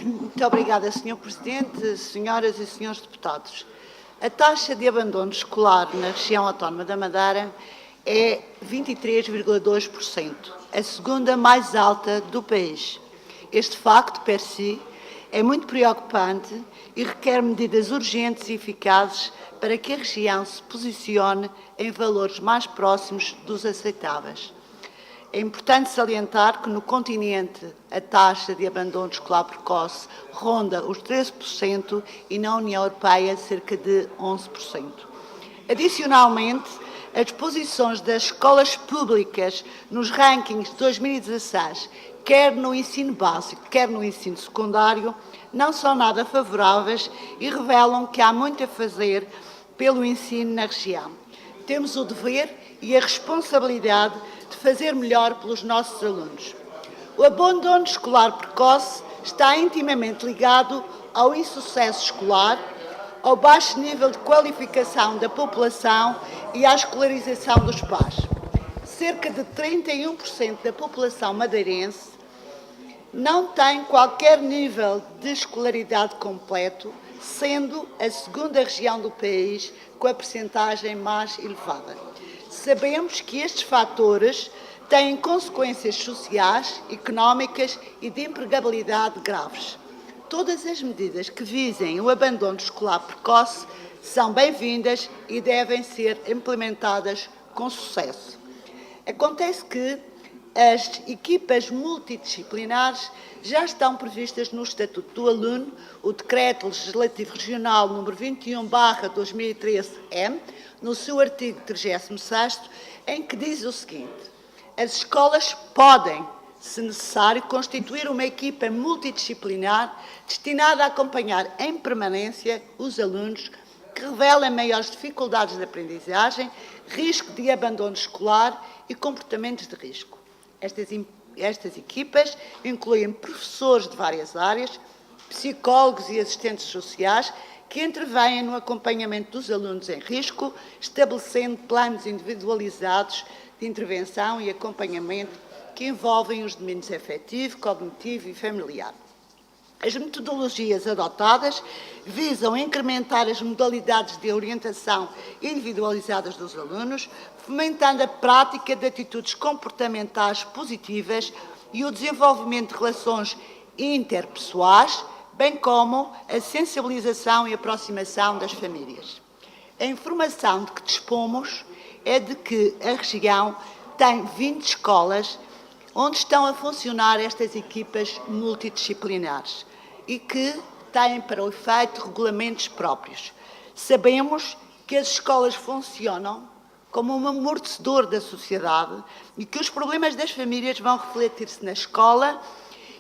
Muito obrigada, Sr. Presidente, senhoras e senhores deputados. A taxa de abandono escolar na região autónoma da Madeira é 23,2%, a segunda mais alta do país. Este facto, per si, é muito preocupante e requer medidas urgentes e eficazes para que a região se posicione em valores mais próximos dos aceitáveis. É importante salientar que no continente a taxa de abandono escolar precoce ronda os 13% e na União Europeia cerca de 11%. Adicionalmente, as posições das escolas públicas nos rankings de 2016, quer no ensino básico, quer no ensino secundário, não são nada favoráveis e revelam que há muito a fazer pelo ensino na região. Temos o dever e a responsabilidade de fazer melhor pelos nossos alunos. O abandono escolar precoce está intimamente ligado ao insucesso escolar, ao baixo nível de qualificação da população e à escolarização dos pais. Cerca de 31% da população madeirense não tem qualquer nível de escolaridade completo, sendo a segunda região do país com a percentagem mais elevada. Sabemos que estes fatores têm consequências sociais, económicas e de empregabilidade graves. Todas as medidas que visem o abandono escolar precoce são bem-vindas e devem ser implementadas com sucesso. Acontece que as equipas multidisciplinares já estão previstas no Estatuto do Aluno, o Decreto Legislativo Regional número 21/2013-M, no seu artigo 36º, em que diz o seguinte: as escolas podem, se necessário, constituir uma equipa multidisciplinar destinada a acompanhar em permanência os alunos que revelam maiores dificuldades de aprendizagem, risco de abandono escolar e comportamentos de risco. Estas equipas incluem professores de várias áreas, psicólogos e assistentes sociais que intervêm no acompanhamento dos alunos em risco, estabelecendo planos individualizados de intervenção e acompanhamento que envolvem os domínios afetivo, cognitivo e familiar. As metodologias adotadas visam incrementar as modalidades de orientação individualizadas dos alunos, fomentando a prática de atitudes comportamentais positivas e o desenvolvimento de relações interpessoais, bem como a sensibilização e aproximação das famílias. A informação de que dispomos é de que a região tem 20 escolas onde estão a funcionar estas equipas multidisciplinares e que têm para o efeito regulamentos próprios. Sabemos que as escolas funcionam como um amortecedor da sociedade e que os problemas das famílias vão refletir-se na escola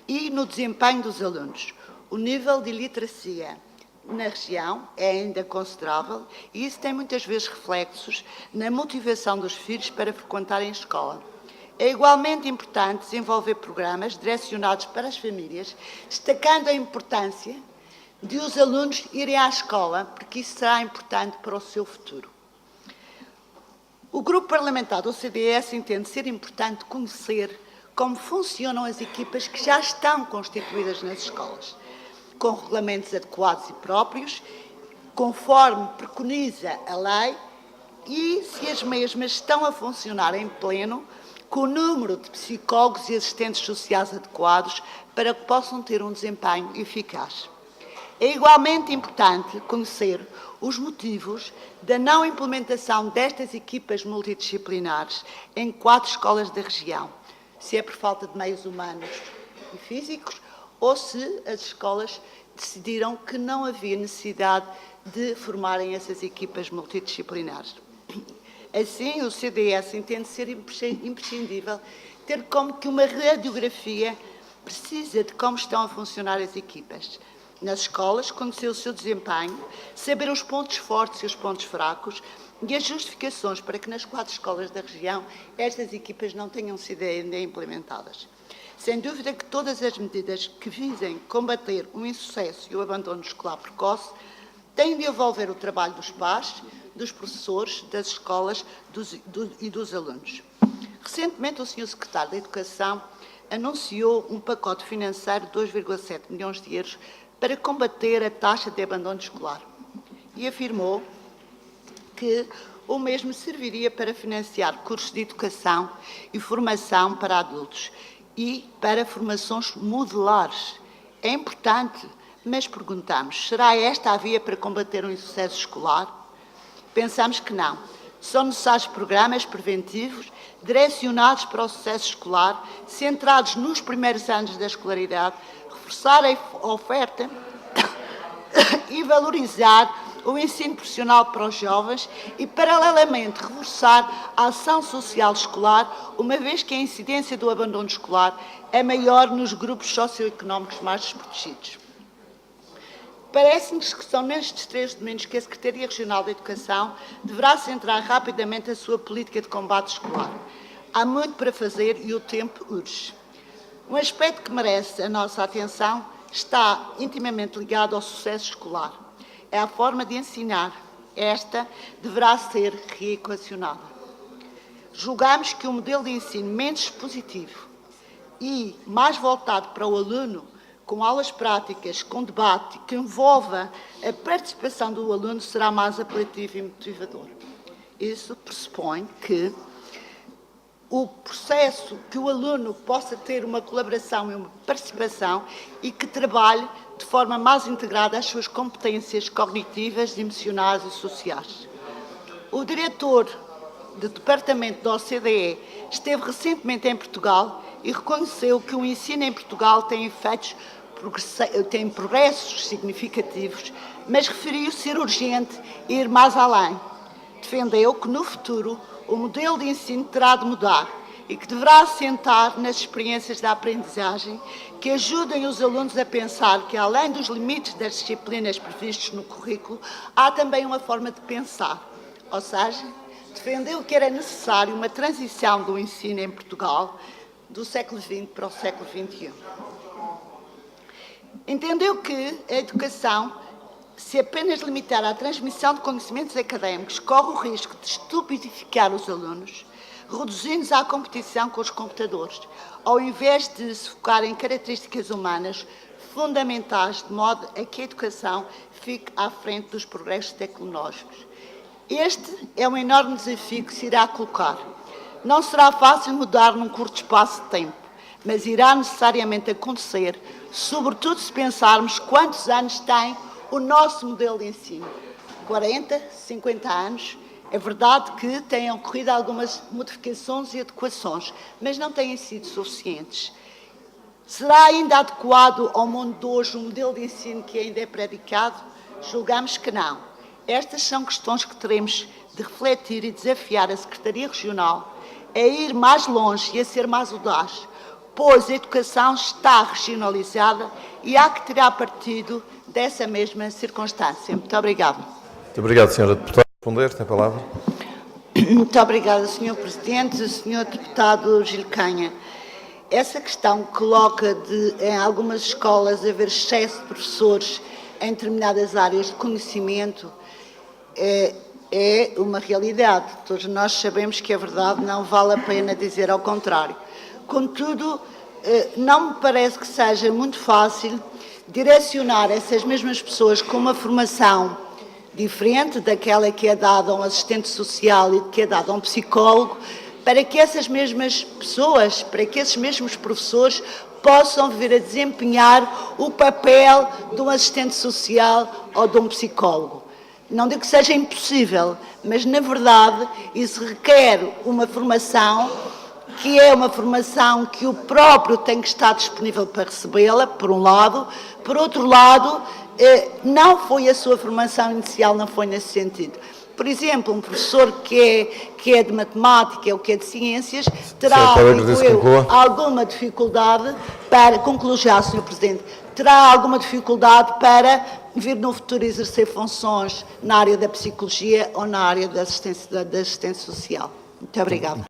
e no desempenho dos alunos. O nível de iliteracia na região é ainda considerável e isso tem muitas vezes reflexos na motivação dos filhos para frequentarem a escola. É igualmente importante desenvolver programas direcionados para as famílias, destacando a importância de os alunos irem à escola, porque isso será importante para o seu futuro. O Grupo Parlamentar do CDS entende ser importante conhecer como funcionam as equipas que já estão constituídas nas escolas, com regulamentos adequados e próprios, conforme preconiza a lei, e se as mesmas estão a funcionar em pleno, com o número de psicólogos e assistentes sociais adequados para que possam ter um desempenho eficaz. É igualmente importante conhecer os motivos da não implementação destas equipas multidisciplinares em 4 escolas da região, se é por falta de meios humanos e físicos ou se as escolas decidiram que não havia necessidade de formarem essas equipas multidisciplinares. Assim, o CDS entende ser imprescindível ter como que uma radiografia precisa de como estão a funcionar as equipas. Nas escolas, conhecer o seu desempenho, saber os pontos fortes e os pontos fracos e as justificações para que nas 4 escolas da região estas equipas não tenham sido ainda implementadas. Sem dúvida que todas as medidas que visem combater o insucesso e o abandono escolar precoce têm de envolver o trabalho dos pais, dos professores, das escolas e dos alunos. Recentemente, o Sr. Secretário da Educação anunciou um pacote financeiro de 2,7 milhões de euros para combater a taxa de abandono escolar e afirmou que o mesmo serviria para financiar cursos de educação e formação para adultos e para formações modulares. É importante, mas perguntamos, será esta a via para combater o insucesso escolar? Pensamos que não. São necessários programas preventivos direcionados para o sucesso escolar, centrados nos primeiros anos da escolaridade, reforçar a oferta e valorizar o ensino profissional para os jovens e, paralelamente, reforçar a ação social escolar, uma vez que a incidência do abandono escolar é maior nos grupos socioeconómicos mais desprotegidos. Parece-nos que são nestes 3 domínios que a Secretaria Regional da Educação deverá centrar rapidamente a sua política de combate escolar. Há muito para fazer e o tempo urge. Um aspecto que merece a nossa atenção está intimamente ligado ao sucesso escolar. É a forma de ensinar. Esta deverá ser reequacionada. Julgamos que um modelo de ensino menos expositivo e mais voltado para o aluno, com aulas práticas, com debate, que envolva a participação do aluno, será mais apelativo e motivador. Isso pressupõe que o processo, que o aluno possa ter uma colaboração e uma participação e que trabalhe de forma mais integrada as suas competências cognitivas, emocionais e sociais. O diretor do Departamento da OCDE esteve recentemente em Portugal e reconheceu que o ensino em Portugal tem progressos significativos, mas referiu ser urgente ir mais além. Defendeu que, no futuro, o modelo de ensino terá de mudar e que deverá assentar nas experiências da aprendizagem que ajudem os alunos a pensar que, além dos limites das disciplinas previstos no currículo, há também uma forma de pensar. Ou seja, defendeu que era necessário uma transição do ensino em Portugal do século XX para o século XXI. Entendeu que a educação, se apenas limitar à transmissão de conhecimentos académicos, corre o risco de estupidificar os alunos, reduzindo-os à competição com os computadores, ao invés de se focar em características humanas fundamentais, de modo a que a educação fique à frente dos progressos tecnológicos. Este é um enorme desafio que se irá colocar. Não será fácil mudar num curto espaço de tempo, mas irá necessariamente acontecer, sobretudo se pensarmos quantos anos tem o nosso modelo de ensino. 40, 50 anos. É verdade que têm ocorrido algumas modificações e adequações, mas não têm sido suficientes. Será ainda adequado ao mundo de hoje um modelo de ensino que ainda é predicado? Julgamos que não. Estas são questões que teremos de refletir e desafiar a Secretaria Regional a ir mais longe e a ser mais audaz, pois a educação está regionalizada e há que tirar partido dessa mesma circunstância. Muito obrigada. Muito obrigado, Sra. Deputada. Responder, tem a palavra. Muito obrigada, Sr. Presidente. Sr. Deputado Gil Canha, essa questão coloca em algumas escolas haver excesso de professores em determinadas áreas de conhecimento é uma realidade. Todos nós sabemos que é verdade, não vale a pena dizer ao contrário. Contudo, não me parece que seja muito fácil direcionar essas mesmas pessoas com uma formação diferente daquela que é dada a um assistente social e que é dada a um psicólogo, para que essas mesmas pessoas, para que esses mesmos professores possam vir a desempenhar o papel de um assistente social ou de um psicólogo. Não digo que seja impossível, mas, na verdade, isso requer uma formação que é uma formação que o próprio tem que estar disponível para recebê-la, por um lado. Por outro lado, não foi a sua formação inicial, não foi nesse sentido. Por exemplo, um professor que é de matemática ou que é de ciências terá alguma dificuldade para, concluo já, Sr. Presidente, terá alguma dificuldade para vir no futuro exercer funções na área da psicologia ou na área da assistência social. Muito obrigada.